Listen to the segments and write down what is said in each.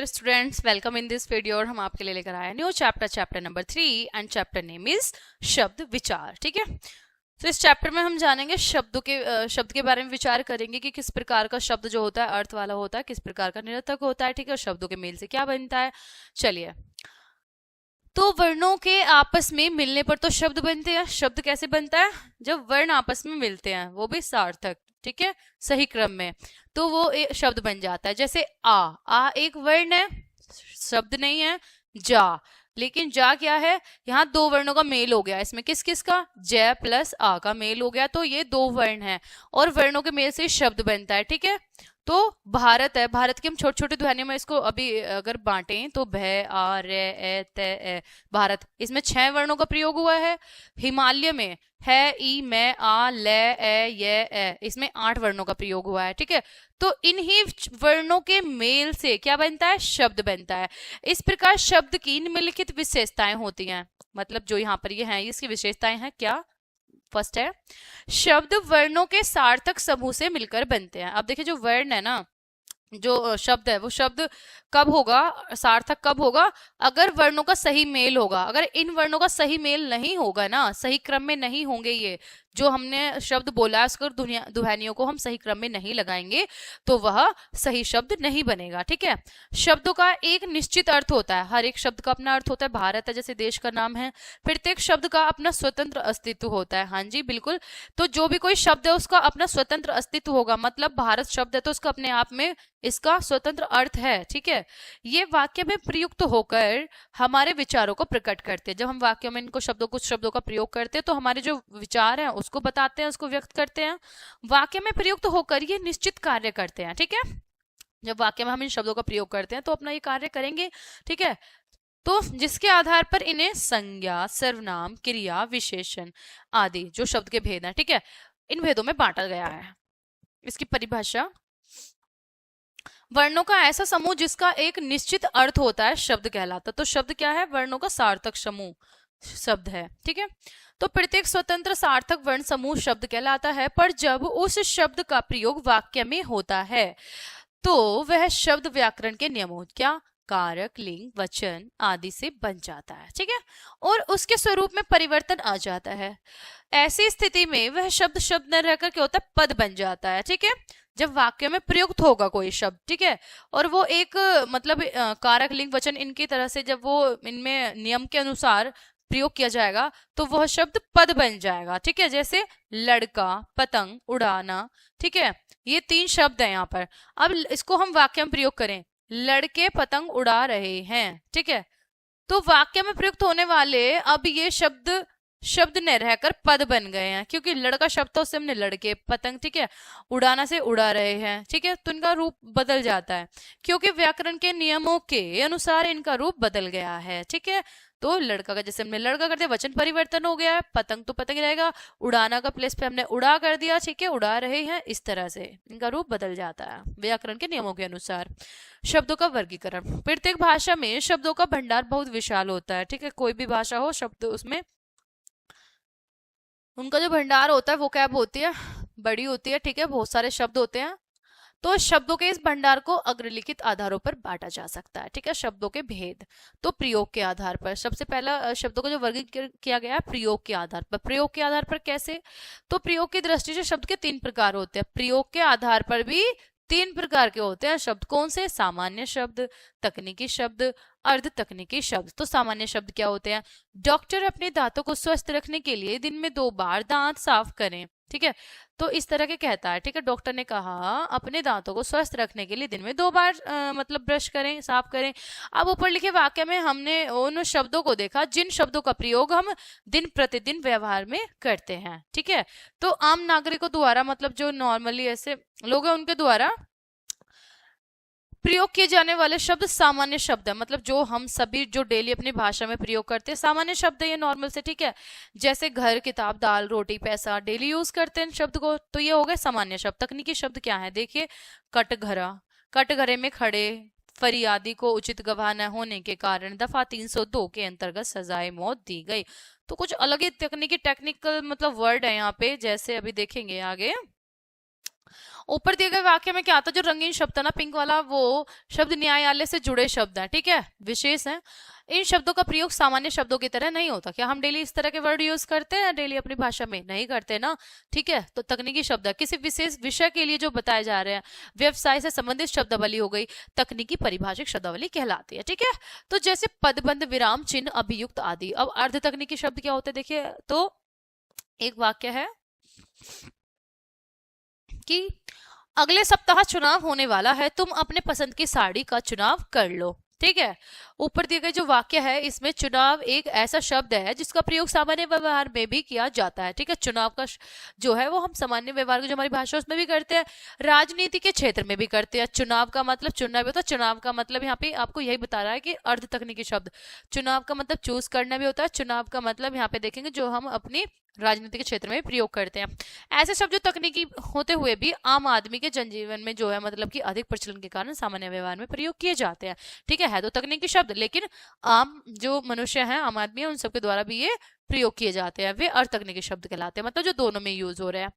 Dear students, welcome in this video. और हम आपके लिए लेकर आए new chapter number 3 and chapter name is शब्द विचार। ठीक है, तो इस चैप्टर में हम जानेंगे शब्द के बारे में विचार करेंगे कि किस प्रकार का शब्द जो होता है अर्थ वाला होता है, किस प्रकार का निरर्थक होता है। ठीक है, और शब्दों के मेल से क्या बनता है। चलिए, तो वर्णों के आपस में मिलने पर तो शब्द बनते हैं। शब्द कैसे बनता है? जब वर्ण आपस में मिलते हैं, वो भी सार्थक, ठीक है, सही क्रम में, तो वो एक शब्द बन जाता है। जैसे आ एक वर्ण है, शब्द नहीं है। जा, लेकिन जा क्या है? यहाँ दो वर्णों का मेल हो गया। इसमें किस किस का? जय प्लस आ का मेल हो गया, तो ये दो वर्ण है और वर्णों के मेल से शब्द बनता है। ठीक है, तो भारत है, भारत की हम छोटे छोटे ध्वनियों में इसको अभी अगर बांटें तो भ आ रे ए ते ए, भारत, इसमें 6 वर्णों का प्रयोग हुआ है। हिमालय में है, ई मैं आ ले ए ये ए, इसमें 8 वर्णों का प्रयोग हुआ है। ठीक है, तो इन्हीं वर्णों के मेल से क्या बनता है? शब्द बनता है। इस प्रकार शब्द की निम्नलिखित विशेषताएं होती हैं। मतलब जो यहाँ पर ये है, इसकी विशेषताएं हैं क्या? फर्स्ट है, शब्द वर्णों के सार्थक समूह से मिलकर बनते हैं। अब देखिए, जो वर्ण है ना, जो शब्द है, वो शब्द कब होगा, सार्थक कब होगा? अगर वर्णों का सही मेल होगा। अगर इन वर्णों का सही मेल नहीं होगा ना, सही क्रम में नहीं होंगे, ये जो हमने शब्द बोला है उसको ध्वनियों को हम सही क्रम में नहीं लगाएंगे, तो वह सही शब्द नहीं बनेगा। ठीक है, शब्दों का एक निश्चित अर्थ होता है। हर एक शब्द का अपना अर्थ होता है। भारत है जैसे देश का नाम है। प्रत्येक शब्द का अपना स्वतंत्र अस्तित्व होता है। हाँ जी, बिल्कुल। तो जो भी कोई शब्द है उसका अपना स्वतंत्र अस्तित्व होगा। मतलब भारत शब्द है तो उसका अपने आप में इसका स्वतंत्र अर्थ है। ठीक है, ये वाक्य में प्रयुक्त होकर हमारे विचारों को प्रकट करते हैं। जब हम वाक्य में इनको कुछ शब्दों का प्रयोग करते हैं तो हमारे जो विचार हैं उसको बताते हैं, उसको व्यक्त करते हैं। वाक्य में प्रयुक्त होकर ये निश्चित कार्य करते हैं। ठीक है, जब वाक्य में हम इन शब्दों का प्रयोग करते हैं तो अपना ये कार्य करेंगे। ठीक है, तो जिसके आधार पर इन्हें संज्ञा, सर्वनाम, क्रिया, विशेषण आदि जो शब्द के भेद हैं, ठीक है, इन भेदों में बांटा गया है। इसकी परिभाषा, वर्णों का ऐसा समूह जिसका एक निश्चित अर्थ होता है शब्द कहलाता। तो शब्द क्या है? वर्णों का सार्थक समूह शब्द है। ठीक है, तो प्रत्येक स्वतंत्र सार्थक वर्ण समूह शब्द कहलाता है। पर जब उस शब्द का प्रयोग वाक्य में होता है तो वह शब्द व्याकरण के नियमों, क्या, कारक, लिंग, वचन आदि से बन जाता है। ठीक है, और उसके स्वरूप में परिवर्तन आ जाता है। ऐसी स्थिति में वह शब्द शब्द न रहकर क्या होता है? पद बन जाता है। ठीक है, जब वाक्य में प्रयुक्त होगा कोई शब्द, ठीक है, और वो एक मतलब कारक, लिंग, वचन इनकी तरह से जब वो इनमें नियम के अनुसार प्रयोग किया जाएगा तो वह शब्द पद बन जाएगा। ठीक है, जैसे लड़का, पतंग, उड़ाना। ठीक है, ये 3 शब्द हैं यहाँ पर। अब इसको हम वाक्य में प्रयोग करें, लड़के पतंग उड़ा रहे हैं। ठीक है, तो वाक्य में प्रयुक्त होने वाले अब ये शब्द न रहकर पद बन गए हैं, क्योंकि लड़का शब्द तो उससे हमने लड़के, पतंग, ठीक है, उड़ाना से उड़ा रहे हैं। ठीक है, तो इनका रूप बदल जाता है क्योंकि व्याकरण के नियमों के अनुसार इनका रूप बदल गया है। ठीक है, तो लड़का का जैसे हमने लड़का कर दिया, वचन परिवर्तन हो गया है। पतंग तो पतंग रहेगा, उड़ाना का प्लेस पे हमने उड़ा कर दिया। ठीक है, उड़ा रहे हैं, इस तरह से इनका रूप बदल जाता है व्याकरण के नियमों के अनुसार। शब्दों का वर्गीकरण, प्रत्येक भाषा में शब्दों का भंडार बहुत विशाल होता है। ठीक है, कोई भी भाषा हो, शब्द उसमें उनका जो भंडार होता है वो क्या होती है? बड़ी होती है। ठीक है, बहुत सारे शब्द होते हैं। तो शब्दों के इस भंडार को अग्रलिखित आधारों पर बांटा जा सकता है। ठीक है, शब्दों के भेद, तो प्रयोग के आधार पर। सबसे पहला शब्दों का जो वर्गीकरण किया गया है प्रयोग के आधार पर। प्रयोग के आधार पर कैसे? तो प्रयोग की दृष्टि से शब्द के 3 प्रकार होते हैं। प्रयोग के आधार पर भी 3 प्रकार के होते हैं शब्द। कौन से? सामान्य शब्द, तकनीकी शब्द, अर्ध तकनीकी शब्द। तो सामान्य शब्द क्या होते हैं? डॉक्टर अपने दांतों को स्वस्थ रखने के लिए दिन में 2 बार दांत साफ करें। ठीक है, तो इस तरह के कहता है। ठीक है, डॉक्टर ने कहा अपने दांतों को स्वस्थ रखने के लिए दिन में 2 बार मतलब ब्रश करें, साफ करें। अब ऊपर लिखे वाक्य में हमने उन शब्दों को देखा जिन शब्दों का प्रयोग हम दिन प्रतिदिन व्यवहार में करते हैं। ठीक है, तो आम नागरिकों द्वारा, मतलब जो नॉर्मली ऐसे लोग हैं उनके द्वारा प्रयोग किए जाने वाले शब्द सामान्य शब्द है। मतलब जो हम सभी जो डेली अपनी भाषा में प्रयोग करते हैं सामान्य शब्द है ये, नॉर्मल से। ठीक है, जैसे घर, किताब, दाल, रोटी, पैसा, डेली यूज करते हैं शब्द को, तो ये हो गए सामान्य शब्द। तकनीकी शब्द क्या है? देखिए, कटघरा, कटघरे में खड़े फरियादी को उचित गवाह न होने के कारण दफा 302 के अंतर्गत सजाए मौत दी गई। तो कुछ अलग ही तकनीकी टेक्निकल मतलब वर्ड है यहाँ पे, जैसे अभी देखेंगे आगे। ऊपर दिए गए वाक्य में क्या था, जो रंगीन शब्द था ना पिंक वाला, वो शब्द न्यायालय से जुड़े शब्द हैं, ठीक है, विशेष हैं। इन शब्दों का प्रयोग सामान्य शब्दों की तरह नहीं होता। क्या हम डेली इस तरह के वर्ड यूज करते हैं डेली अपनी भाषा में? नहीं करते ना, ठीक है। तो तकनीकी शब्द है, किसी विशेष विषय के लिए जो बताए जा रहे हैं, व्यवसाय से संबंधित शब्दावली हो गई, तकनीकी परिभाषिक शब्दावली कहलाती है, ठीक है। तो जैसे पदबंध, विराम चिन्ह, अभियुक्त आदि। अब अर्ध तकनीकी शब्द क्या होते हैं देखिए, तो एक वाक्य है कि अगले सप्ताह चुनाव होने वाला है, तुम अपने पसंद की साड़ी का चुनाव कर लो, ठीक है। ऊपर दिए गए जो वाक्य है, इसमें चुनाव एक ऐसा शब्द है जिसका प्रयोग सामान्य व्यवहार में भी किया जाता है, ठीक है। चुनाव का जो है वो हम सामान्य व्यवहार की जो हमारी भाषा उसमें भी करते हैं, राजनीति के क्षेत्र में भी करते हैं। चुनाव का मतलब चुनना भी होता है। चुनाव का मतलब यहाँ पे आपको यही बता रहा है कि अर्ध तकनीकी शब्द, चुनाव का मतलब चूज करना भी होता है। चुनाव का मतलब यहाँ पे देखेंगे जो हम अपनी राजनीति के क्षेत्र में प्रयोग करते हैं। ऐसे शब्द जो तकनीकी होते हुए भी आम आदमी के जनजीवन में जो है मतलब कि अधिक प्रचलन के कारण सामान्य व्यवहार में प्रयोग किए जाते हैं, ठीक है तो तकनीकी शब्द, लेकिन आम जो मनुष्य हैं, आम आदमी है, उन सबके द्वारा भी ये प्रयोग किए जाते हैं, वे अर्ध तकनीकी शब्द कहलाते हैं, मतलब जो दोनों में यूज हो रहे हैं।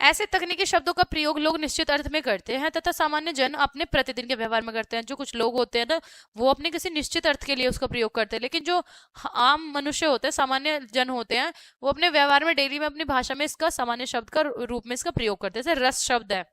ऐसे तकनीकी शब्दों का प्रयोग लोग निश्चित अर्थ में करते हैं तथा सामान्य जन अपने प्रतिदिन के व्यवहार में करते हैं। जो कुछ लोग होते हैं ना, वो अपने किसी निश्चित अर्थ के लिए उसका प्रयोग करते हैं, लेकिन जो आम मनुष्य होते हैं, सामान्य जन होते हैं, वो अपने व्यवहार में डेली में अपनी भाषा में इसका सामान्य शब्द का रूप में इसका प्रयोग करते हैं। जैसे रस शब्द है,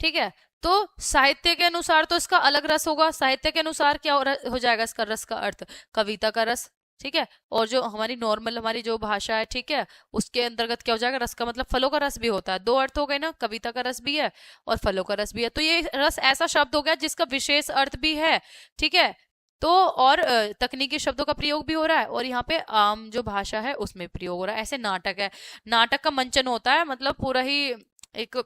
ठीक है, तो साहित्य के अनुसार तो इसका अलग रस होगा। साहित्य के अनुसार क्या हो जाएगा इसका रस का अर्थ? कविता का रस, ठीक है। और जो हमारी नॉर्मल हमारी जो भाषा है, ठीक है, उसके अंतर्गत क्या हो जाएगा? रस का मतलब फलों का रस भी होता है। दो अर्थ हो गए ना, कविता का रस भी है और फलों का रस भी है। तो ये रस ऐसा शब्द हो गया जिसका विशेष अर्थ भी है, ठीक है। तो और तकनीकी शब्दों का प्रयोग भी हो रहा है और यहाँ पे आम जो भाषा है उसमें प्रयोग हो रहा है। ऐसे नाटक है, नाटक का मंचन होता है, मतलब पूरा ही एक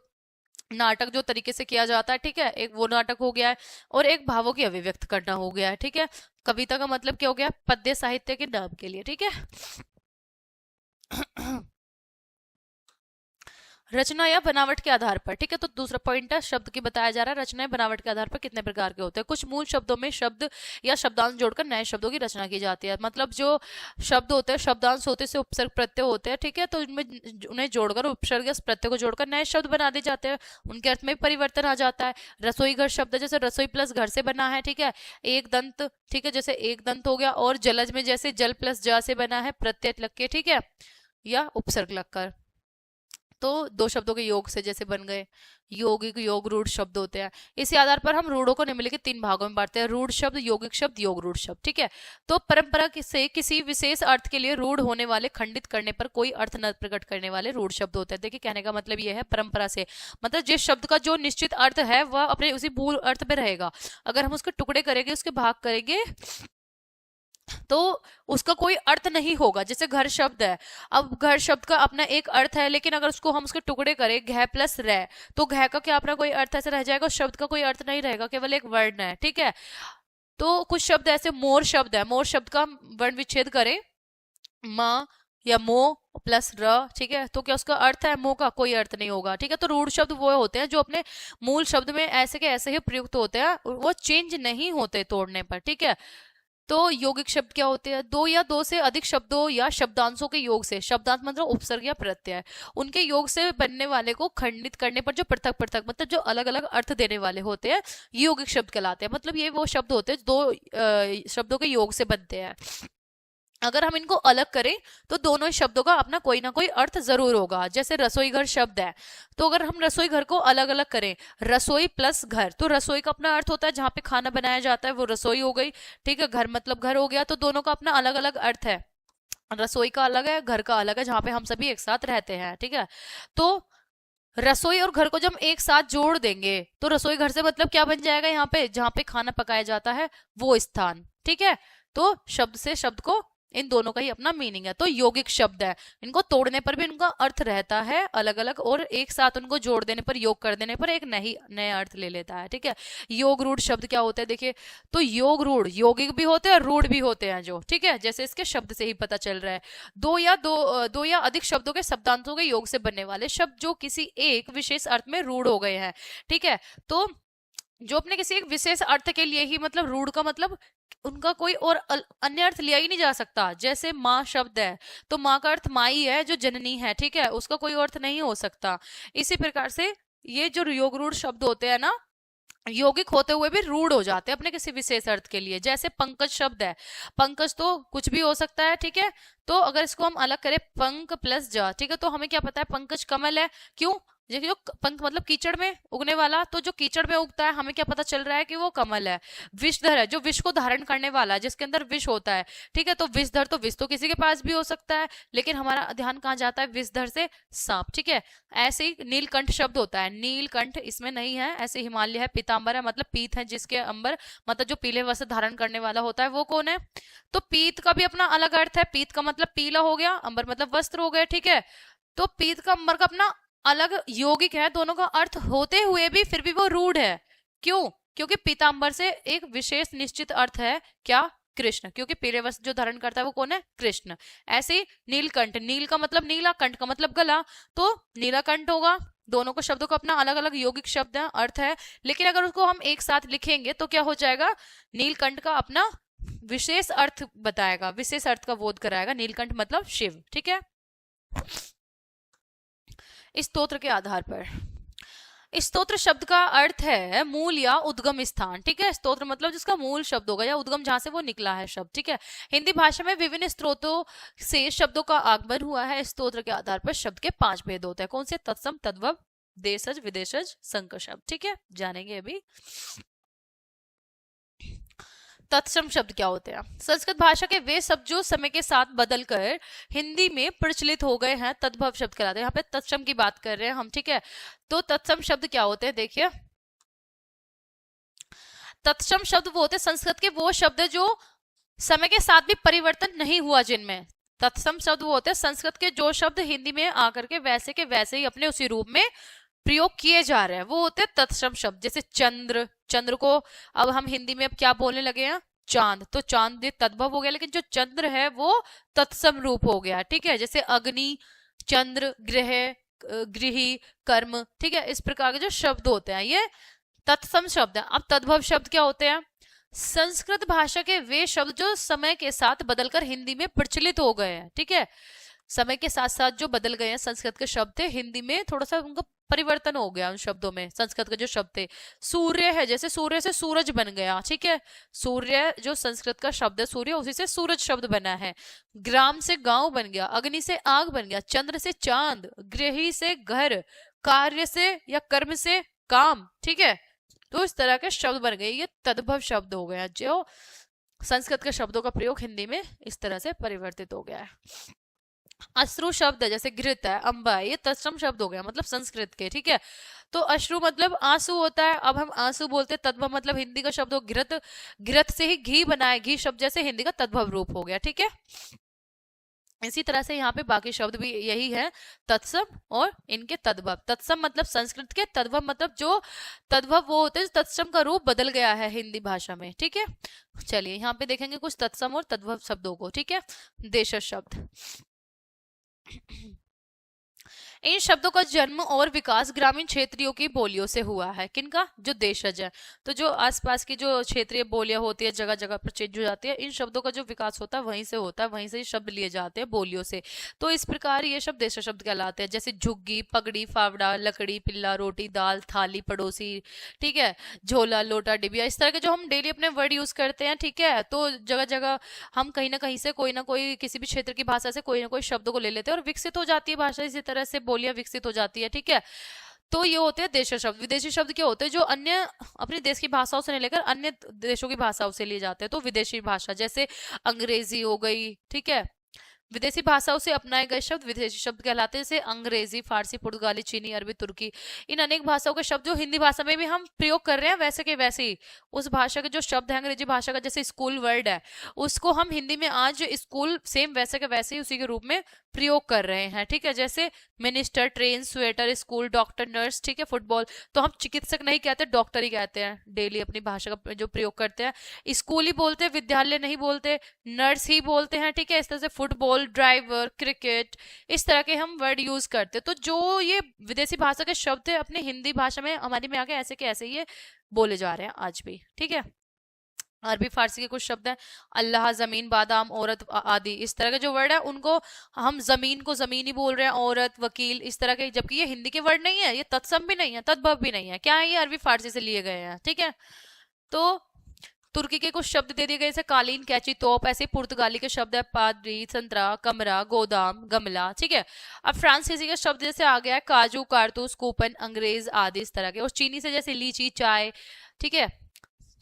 नाटक जो तरीके से किया जाता है, ठीक है, एक वो नाटक हो गया है और एक भावों की अभिव्यक्त करना हो गया है, ठीक है। कविता का मतलब क्या हो गया? पद्य साहित्य के नाम के लिए, ठीक है। रचना या बनावट के आधार पर, ठीक है। तो दूसरा पॉइंट है शब्द की बताया जा रहा है, रचना या बनावट के आधार पर कितने प्रकार के होते हैं। कुछ मूल शब्दों में शब्द या शब्दांश जोड़कर नए शब्दों की रचना की जाती है। मतलब जो शब्द होते हैं, शब्दांश होते से उपसर्ग प्रत्यय होते हैं, ठीक है, तो उनमें उन्हें जोड़कर उपसर्ग या प्रत्यय को जोड़कर नए शब्द बना दिए जाते हैं, उनके अर्थ में परिवर्तन आ जाता है। रसोई घर शब्द है, जैसे रसोई प्लस घर से बना है, ठीक है। एक दंत, ठीक है, जैसे एक दंत हो गया। और जलज में जैसे जल प्लस जा से बना है, प्रत्यय लग के, ठीक है, या उपसर्ग लगकर। तो दो शब्दों के योग से जैसे बन गए। यौगिक, योग रूढ़ शब्द होते हैं। इसी आधार पर हम रूढ़ों को निम्नलिखित तीन भागों में बांटते हैं: रूढ़ शब्द, यौगिक शब्द, योग रूढ़ शब्द, ठीक है। तो परंपरा से किसी विशेष अर्थ के लिए रूढ़ होने वाले, खंडित करने पर कोई अर्थ न प्रकट करने वाले रूढ़ शब्द होते हैं। देखिए कहने का मतलब ये है परंपरा से, मतलब जिस शब्द का जो निश्चित अर्थ है वह अपने उसी मूल अर्थ में रहेगा। अगर हम उसके टुकड़े करेंगे, उसके भाग करेंगे, तो उसका कोई अर्थ नहीं होगा। जैसे घर शब्द है, अब घर शब्द का अपना एक अर्थ है, लेकिन अगर उसको हम उसके टुकड़े करें, घ प्लस रे, तो घ का क्या अपना कोई अर्थ ऐसे रह जाएगा, उस शब्द का कोई अर्थ नहीं रहेगा, केवल एक वर्ण है, ठीक है। तो कुछ शब्द ऐसे, मोर शब्द है, मोर शब्द का वर्ण विच्छेद करें, म या मो प्लस र, ठीक है, तो क्या उसका अर्थ है? मो का कोई अर्थ नहीं होगा, ठीक है। तो रूढ़ शब्द वो होते हैं जो अपने मूल शब्द में ऐसे के ऐसे ही प्रयुक्त होते हैं, वो चेंज नहीं होते तोड़ने पर, ठीक है। तो यौगिक शब्द क्या होते हैं? दो या दो से अधिक शब्दों या शब्दांशों के योग से, शब्दांश मतलब उपसर्ग या प्रत्यय, उनके योग से बनने वाले को खंडित करने पर जो पृथक पृथक मतलब जो अलग अलग अर्थ देने वाले होते हैं, यौगिक शब्द कहलाते हैं। मतलब ये वो शब्द होते हैं दो शब्दों के योग से बनते हैं। अगर हम इनको अलग करें तो दोनों शब्दों का अपना कोई ना कोई अर्थ जरूर होगा। जैसे रसोई घर शब्द है, तो अगर हम रसोई घर को अलग अलग करें, रसोई प्लस घर, तो रसोई का अपना अर्थ होता है जहां पे खाना बनाया जाता है, वो रसोई हो गई, ठीक है। घर मतलब घर हो गया, तो दोनों का अपना अलग अलग अर्थ है। रसोई का अलग है, घर का अलग है, जहां पे हम सभी एक साथ रहते हैं, ठीक है। तो रसोई और घर को जब हम एक साथ जोड़ देंगे तो रसोई घर से मतलब क्या बन जाएगा? यहाँ पे जहां पे खाना पकाया जाता है वो स्थान, ठीक है। तो शब्द से शब्द को, इन दोनों का ही अपना मीनिंग है। तो यौगिक शब्द है, इनको तोड़ने पर भी इनका अर्थ रहता है अलग अलग, और एक साथ उनको जोड़ देने पर, योग कर देने पर एक नया अर्थ ले लेता है, ठीक है। योग रूढ़ शब्द क्या होते हैं देखिए, तो योग रूढ़ यौगिक भी होते हैं, रूढ़ भी होते हैं जो, ठीक है, जैसे इसके शब्द से ही पता चल रहा है। दो या अधिक शब्दों के शब्दांतों के योग से बनने वाले शब्द जो किसी एक विशेष अर्थ में रूढ़ हो गए हैं, ठीक है। तो जो अपने किसी एक विशेष अर्थ के लिए ही, मतलब रूढ़ का मतलब उनका कोई और अन्य अर्थ लिया ही नहीं जा सकता। जैसे माँ शब्द है तो माँ का अर्थ माई है जो जननी है, ठीक है, उसका कोई अर्थ नहीं हो सकता। इसी प्रकार से ये जो योग रूढ़ शब्द होते हैं ना, यौगिक होते हुए भी रूढ़ हो जाते हैं अपने किसी विशेष अर्थ के लिए। जैसे पंकज शब्द है, पंकज तो कुछ भी हो सकता है, ठीक है। तो अगर इसको हम अलग करें पंक प्लस जा, ठीक है, तो हमें क्या पता है पंकज कमल है। क्यों? देखिए पंख मतलब कीचड़ में उगने वाला, तो जो कीचड़ में उगता है हमें क्या पता चल रहा है कि वो कमल है। विषधर है जो विष को धारण करने वाला है, जिसके अंदर विष होता है, ठीक है, तो विषधर, तो विष तो किसी के पास भी हो सकता है, लेकिन हमारा ध्यान कहाँ जाता है, विषधर से सांप, ठीक है। ऐसे ही नीलकंठ शब्द होता है, नीलकंठ इसमें नहीं है। ऐसे हिमालय है, पीतांबर है मतलब पीत है जिसके अंबर मतलब जो पीले वस्त्र धारण करने वाला होता है वो कौन है। तो पीत का भी अपना अलग अर्थ है, पीत का मतलब पीला हो गया, अंबर मतलब वस्त्र हो गए, ठीक है। तो पीत का अंबर का अपना अलग यौगिक है, दोनों का अर्थ होते हुए भी फिर भी वो रूढ़ है। क्यों? क्योंकि पीतांबर से एक विशेष निश्चित अर्थ है, क्या? कृष्ण, क्योंकि पीले वस्त्र जो धारण करता है वो कौन है? कृष्ण। ऐसे ही नीलकंठ, नील का मतलब नीला, कंठ का मतलब गला, तो नीलाकंठ होगा। दोनों को शब्दों का अपना अलग अलग यौगिक शब्द है, अर्थ है, लेकिन अगर उसको हम एक साथ लिखेंगे तो क्या हो जाएगा, नीलकंठ का अपना विशेष अर्थ बताएगा, विशेष अर्थ का बोध कराएगा। नीलकंठ मतलब शिव, ठीक है। स्तोत्र के आधार पर, स्तोत्र शब्द का अर्थ है मूल या उद्गम स्थान, ठीक है। स्तोत्र मतलब जिसका मूल शब्द होगा या उद्गम जहां से वो निकला है शब्द, ठीक है। हिंदी भाषा में विभिन्न स्रोतों से शब्दों का आगमन हुआ है। स्तोत्र के आधार पर शब्द के 5 भेद होते हैं। कौन से? तत्सम, तद्भव, देशज, विदेशज, संकर शब्द, ठीक है, जानेंगे अभी। तत्सम शब्द क्या होते हैं? संस्कृत भाषा के वे शब्द जो समय के साथ बदलकर हिंदी में प्रचलित हो गए हैं तद्भव शब्द कहलाते हैं। यहाँ पे तत्सम की बात कर रहे हैं हम, ठीक है। तो तत्सम शब्द क्या होते हैं? देखिए, तत्सम शब्द वो होते हैं संस्कृत के वो शब्द जो समय के साथ भी परिवर्तन नहीं हुआ जिनमें। तत्सम शब्द वो होते हैं संस्कृत के जो शब्द हिंदी में आकर के वैसे ही अपने उसी रूप में प्रयोग किए जा रहे हैं, वो होते हैं तत्सम शब्द। जैसे चंद्र, चंद्र को अब हम हिंदी में अब क्या बोलने लगे हैं? चांद। तो चांद ये तद्भव हो गया, लेकिन जो चंद्र है वो तत्सम रूप हो गया, ठीक है। जैसे अग्नि, चंद्र, ग्रह, गृही, कर्म, ठीक है, इस प्रकार के जो शब्द होते हैं ये तत्सम शब्द है। अब तद्भव शब्द क्या होते हैं? संस्कृत भाषा के वे शब्द जो समय के साथ बदलकर हिंदी में प्रचलित हो गए हैं, ठीक है। समय के साथ साथ जो बदल गए हैं संस्कृत के शब्द थे, हिंदी में थोड़ा सा उनका परिवर्तन हो गया उन शब्दों में। संस्कृत के जो शब्द थे, सूर्य है, जैसे सूर्य से सूरज बन गया, ठीक है। सूर्य जो संस्कृत का शब्द है सूर्य, उसी से सूरज शब्द बना है। ग्राम से गांव बन गया, अग्नि से आग बन गया, चंद्र से चांद, गृही से घर, कार्य से या कर्म से काम, ठीक है। तो इस तरह के शब्द बन गए, ये तद्भव शब्द हो गया जो संस्कृत के शब्दों का प्रयोग हिंदी में इस तरह से परिवर्तित हो गया है। अश्रु शब्द है, जैसे घृत है, अम्बा, ये तत्सम शब्द हो गया, मतलब संस्कृत के, ठीक है। तो अश्रु मतलब आंसू होता है, अब हम आंसू बोलते हैं। तद्भव मतलब हिंदी का शब्द हो घृत, घृत से ही घी बना है, घी शब्द जैसे हिंदी का तद्भव रूप हो गया, ठीक है। इसी तरह से यहाँ पे बाकी शब्द भी यही है, तत्सम और इनके तद्भव। तत्सम मतलब संस्कृत के, तद्भव मतलब जो तद्भव वो होते हैं तत्सम का रूप बदल गया है हिंदी भाषा में, ठीक है। चलिए यहाँ पे देखेंगे कुछ तत्सम और तद्भव शब्दों को, ठीक है। देशज शब्द, इन शब्दों का जन्म और विकास ग्रामीण क्षेत्रों की बोलियों से हुआ है। किनका? जो देशज है, तो जो आसपास की जो क्षेत्रीय बोलियां होती है, जगह जगह पर चेंज हो जाती है, इन शब्दों का जो विकास होता है वहीं से होता है, वहीं से शब्द लिए जाते हैं बोलियों से। तो इस प्रकार ये शब्द देशज शब्द कहलाते हैं। जैसे झुग्गी, पगड़ी, फावड़ा, लकड़ी, पिल्ला, रोटी, दाल, थाली, पड़ोसी, ठीक है, झोला, लोटा, डिबिया, इस तरह के जो हम डेली अपने वर्ड यूज करते हैं, ठीक है। तो जगह जगह हम कहीं ना कहीं से कोई ना कोई किसी भी क्षेत्र की भाषा से कोई ना कोई शब्दों को ले लेते हैं और विकसित हो जाती है भाषा, इसी तरह से बोलियां विकसित हो जाती है, ठीक है। तो ये होते हैं देशज शब्द। विदेशी शब्द क्या होते हैं? जो अन्य अपने देश की भाषाओं से नहीं लेकर अन्य देशों की भाषाओं से लिए जाते हैं, तो विदेशी भाषा। जैसे अंग्रेजी हो गई, ठीक है, विदेशी भाषाओं से अपनाए गए शब्द विदेशी शब्द कहलाते हैं। जैसे अंग्रेजी, फारसी, पुर्तगाली, चीनी, अरबी, तुर्की, इन अनेक भाषाओं के शब्द जो हिंदी भाषा में भी हम प्रयोग कर रहे हैं वैसे के वैसे ही उस भाषा के जो शब्द है अंग्रेजी भाषा का, जैसे स्कूल वर्ड है, उसको हम हिंदी में आज स्कूल सेम वैसे के वैसे ही उसी के रूप में प्रयोग कर रहे हैं, ठीक है। जैसे minister, train, sweater, school, doctor, nurse, ठीक है, फुटबॉल, तो हम चिकित्सक नहीं कहते, डॉक्टर ही कहते हैं डेली अपनी भाषा का जो प्रयोग करते हैं। स्कूल ही बोलते हैं, विद्यालय नहीं बोलते, नर्स ही बोलते हैं, ठीक है। इस तरह से फुटबॉल, ड्राइवर, क्रिकेट, इस तरह के हम वर्ड यूज करते हैं। तो जो ये विदेशी भाषा के शब्द है अपने हिंदी भाषा में हमारी में आके ऐसे के ऐसे ये बोले जा रहे हैं आज भी, ठीक है। अरबी फारसी के कुछ शब्द हैं, अल्लाह, जमीन, बादाम, औरत आदि। इस तरह के जो वर्ड है उनको हम जमीन को जमीन ही बोल रहे हैं, औरत, वकील, इस तरह के, जबकि ये हिंदी के वर्ड नहीं है, ये तत्सम भी नहीं है, तद्भव भी नहीं है, क्या है, ये अरबी फारसी से लिए गए हैं। ठीक है, तो तुर्की के कुछ शब्द दे दिए गए जैसे कालीन, कैची, तोप। ऐसे पुर्तगाली के शब्द है पादरी, संतरा, कमरा, गोदाम, गमला। ठीक है, अब फ्रांसीसी के शब्द जैसे आ गया है काजू, कारतूस, कूपन, अंग्रेज आदि, इस तरह के। और चीनी से जैसे लीची, चाय, ठीक है,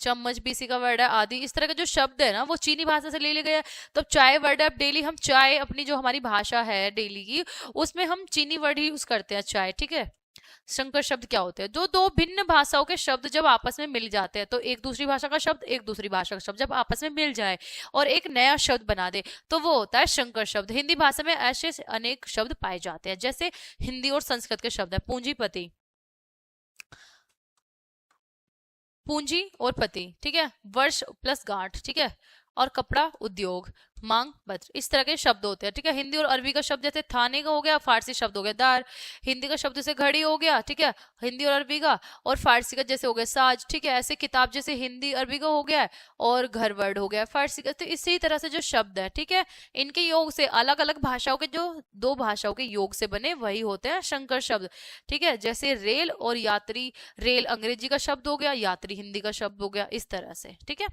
चम्मच भी इसी का वर्ड है आदि। इस तरह के जो शब्द है ना वो चीनी भाषा से ले लिए गए हैं। तो चाय वर्ड है, अब डेली हम चाय, अपनी जो हमारी भाषा है डेली की, उसमें हम चीनी वर्ड ही यूज करते हैं, चाय। ठीक है, संकर शब्द क्या होते हैं, जो दो भिन्न भाषाओं के शब्द जब आपस में मिल जाते हैं, तो एक दूसरी भाषा का शब्द, एक दूसरी भाषा का शब्द जब आपस में मिल जाए और एक नया शब्द बना दे, तो वो होता है संकर शब्द। हिंदी भाषा में ऐसे अनेक शब्द पाए जाते हैं, जैसे हिंदी और संस्कृत के शब्द है पूंजीपति, पूंजी और पति। ठीक है, वर्ष प्लस गांठ। ठीक है, और कपड़ा, उद्योग, मांग पत्र, इस तरह के शब्द होते हैं। ठीक है, हिंदी और अरबी का शब्द जैसे थाने का हो गया, फारसी शब्द हो गया दार। हिंदी का शब्द जैसे घड़ी हो गया, ठीक है, हिंदी और अरबी का। और फारसी का जैसे हो गया साज। ठीक है, ऐसे किताब जैसे हिंदी अरबी का हो गया है, और घर वर्ड हो गया फारसी का। तो इसी तरह से जो शब्द है, ठीक है, इनके योग से अलग अलग भाषाओं के, जो दो भाषाओं के योग से बने, वही होते हैं संकर शब्द। ठीक है, जैसे रेल और यात्री, रेल अंग्रेजी का शब्द हो गया, यात्री हिंदी का शब्द हो गया, इस तरह से। ठीक है,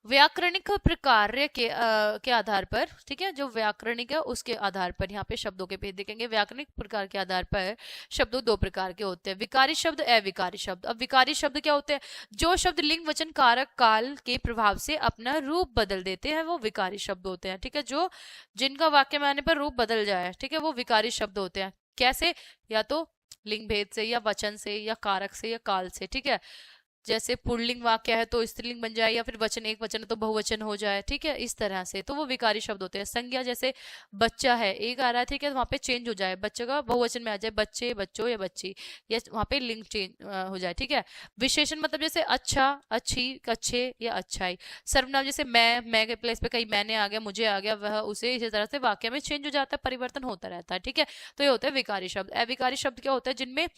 व्याकरणिक प्रकार के आधार पर, ठीक है, जो व्याकरणिक है उसके आधार पर यहाँ पे शब्दों के भेद देखेंगे। व्याकरणिक प्रकार के आधार पर शब्द दो प्रकार के होते हैं, विकारी शब्द, अविकारी शब्द। अब विकारी शब्द क्या होते हैं, जो शब्द लिंग, वचन, कारक, काल के प्रभाव से अपना रूप बदल देते हैं, वो विकारी शब्द होते हैं। ठीक है, जो जिनका वाक्य में आने पर रूप बदल जाए, ठीक है, वो विकारी शब्द होते हैं। कैसे, या तो लिंग भेद से, या वचन से, या कारक से, या काल से। ठीक है, जैसे पुल्लिंग वाक्य है तो स्त्रीलिंग बन जाए, या फिर वचन एक वचन है तो बहुवचन हो जाए। ठीक है, इस तरह से, तो वो विकारी शब्द होते हैं। संज्ञा जैसे बच्चा है, एक आ रहा है, ठीक है, तो वहां पे चेंज हो जाए, बच्चे का बहुवचन में आ जाए, बच्चे, बच्चों, या बच्ची, या वहां पे लिंग चेंज हो जाए। ठीक है, विशेषण मतलब जैसे अच्छा, अच्छी, अच्छे, या अच्छाई। सर्वनाम जैसे मैं के प्लेस पे कहीं मैंने आ गया, मुझे आ गया, वह, उसे, इसी तरह से वाक्य में चेंज हो जाता है, परिवर्तन होता रहता है। ठीक है, तो ये होता है विकारी शब्द। अविकारी शब्द क्या होता है, जिनमें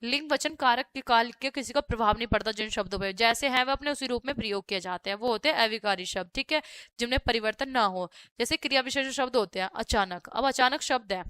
लिंग, वचन, कारक के काल के किसी का प्रभाव नहीं पड़ता, जिन शब्दों पे जैसे हैं वह अपने उसी रूप में प्रयोग किए जाते हैं, वो होते हैं अविकारी शब्द। ठीक है, जिनमें परिवर्तन ना हो। जैसे क्रिया विशेषण शब्द होते हैं, अचानक। अब अचानक शब्द है,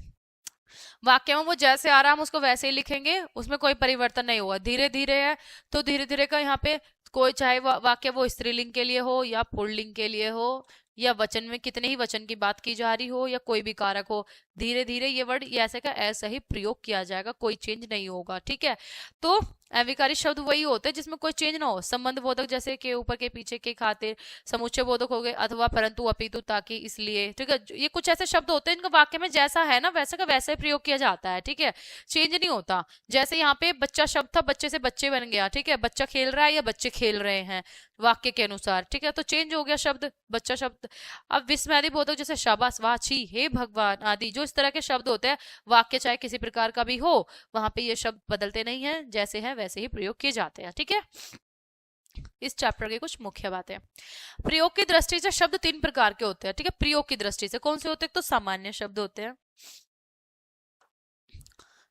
वाक्य में वो जैसे आ रहा है हम उसको वैसे ही लिखेंगे, उसमें कोई परिवर्तन नहीं हुआ। धीरे धीरे है, तो धीरे धीरे का यहाँ पे कोई, चाहे वाक्य वो स्त्रीलिंग के लिए हो या पुल्लिंग के लिए हो, या वचन में कितने ही वचन की बात की जा रही हो, या कोई भी कारक हो, धीरे धीरे ये वर्ड ऐसे का ऐसा ही प्रयोग किया जाएगा, कोई चेंज नहीं होगा। ठीक है, तो अविकारी शब्द वही होते हैं जिसमें कोई चेंज ना हो। संबंध बोधक जैसे के, ऊपर के, पीछे के, खातिर। समुच्चय बोधक हो गए, अथवा, परंतु, अपितु, ताकि, इसलिए। ठीक है, ये कुछ ऐसे शब्द होते हैं इनका वाक्य में जैसा है ना वैसे का वैसे प्रयोग किया जाता है। ठीक है, चेंज नहीं होता। जैसे यहाँ पे बच्चा शब्द था, बच्चे से बच्चे बन गया। ठीक है, बच्चा खेल रहा है या बच्चे खेल रहे हैं, वाक्य के अनुसार। ठीक है, तो चेंज हो गया शब्द, बच्चा शब्द। अब विस्मयादि बोधक जैसे शाबाश, वाह, छी, हे भगवान आदि, जो इस तरह के शब्द होते हैं, वाक्य चाहे किसी प्रकार का भी हो, वहां पे ये शब्द बदलते नहीं है, जैसे है वैसे ही प्रयोग किए जाते हैं। ठीक है, इस चैप्टर की कुछ मुख्य बातें। प्रयोग की दृष्टि से शब्द तीन प्रकार के होते हैं। ठीक है, प्रयोग की दृष्टि से कौन से होते हैं, तो सामान्य शब्द होते हैं।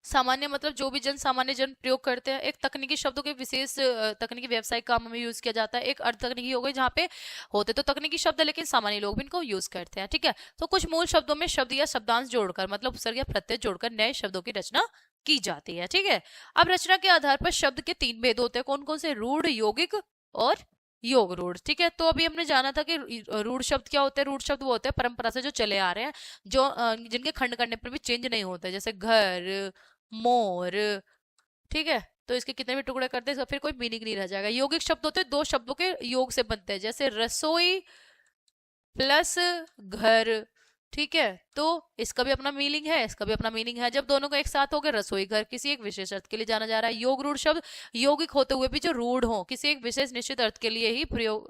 सामान्य मतलब जो भी जन, सामान्य जन प्रयोग करते हैं। एक तकनीकी शब्दों के विशेष तकनीकी व्यवसायिक काम में यूज किया जाता है। एक अर्ध तकनीकी हो गई, जहाँ पे होते तो तकनीकी शब्द है लेकिन सामान्य लोग भी इनको यूज करते हैं। ठीक है, तो कुछ मूल शब्दों में शब्द या शब्दांश जोड़कर, मतलब उपसर्ग या प्रत्यय जोड़कर नए शब्दों की रचना की जाती है। ठीक है, अब रचना के आधार पर शब्द के तीन भेद होते हैं। कौन कौन से, रूढ़, यौगिक और योग रूढ़। ठीक है, तो अभी हमने जाना था कि रूढ़ शब्द क्या होते हैं। रूढ़ शब्द वो होते हैं परंपरा से जो चले आ रहे हैं, जो जिनके खंड करने पर भी चेंज नहीं होता, जैसे घर, मोर। ठीक है, तो इसके कितने भी टुकड़े करते हैं इसका फिर कोई मीनिंग नहीं रह जाएगा। यौगिक शब्द होते हैं दो शब्दों के योग से बनते हैं, जैसे रसोई प्लस घर। ठीक है, तो इसका भी अपना मीनिंग है, इसका भी अपना मीनिंग है। जब दोनों को एक साथ हो गए, रसोई घर किसी एक विशेष अर्थ के लिए जाना जा रहा है। योग रूढ़ शब्द यौगिक होते हुए भी जो रूढ़ हो, किसी एक विशेष निश्चित अर्थ के लिए ही प्रयोग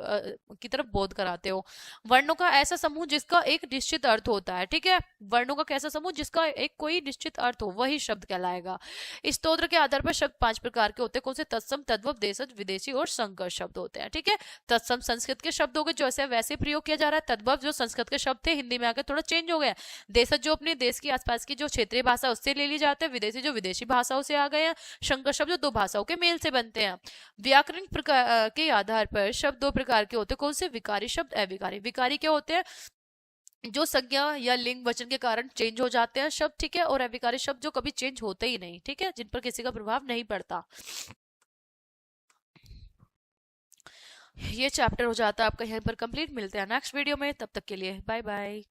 की तरफ बोध कराते हो। वर्णों का ऐसा समूह जिसका एक निश्चित अर्थ होता है। ठीक है, वर्णों का कैसा समूह जिसका एक कोई निश्चित अर्थ हो, वही शब्द कहलाएगा। इस स्तोत्र के आधार पर शब्द पांच प्रकार के होते हैं। कौन से, तत्सम, तद्भव, देशज, विदेशी और संकर शब्द होते हैं। ठीक है, तत्सम संस्कृत के शब्द हो गए, जो ऐसे वैसे प्रयोग किया जा रहा है। तद्भव जो संस्कृत के शब्द थे हिंदी में आकर थोड़ा चेंज हो गया, देशज जो अपने देश की आसपास की जो क्षेत्रीय भाषा उससे ले ली जाते हैं, विदेशी जो विदेशी भाषाओं से आ गए हैं, संकर शब्द जो दो भाषाओं के मेल से बनते हैं। व्याकरण प्रकार के आधार पर शब्द दो प्रकार के होते हैं। कौन से? विकारी शब्द, अविकारी। विकारी क्या होते हैं? जो संज्ञा या लिंग वचन के कारण चेंज हो जाते हैं शब्द, ठीक है। और अविकारी शब्द जो कभी चेंज होते ही नहीं, ठीक है, जिन पर किसी का प्रभाव नहीं पड़ता। ये चैप्टर हो जाता है आपका यहीं पर कंप्लीट। मिलते हैं नेक्स्ट वीडियो में, तब तक के लिए बाय बाय।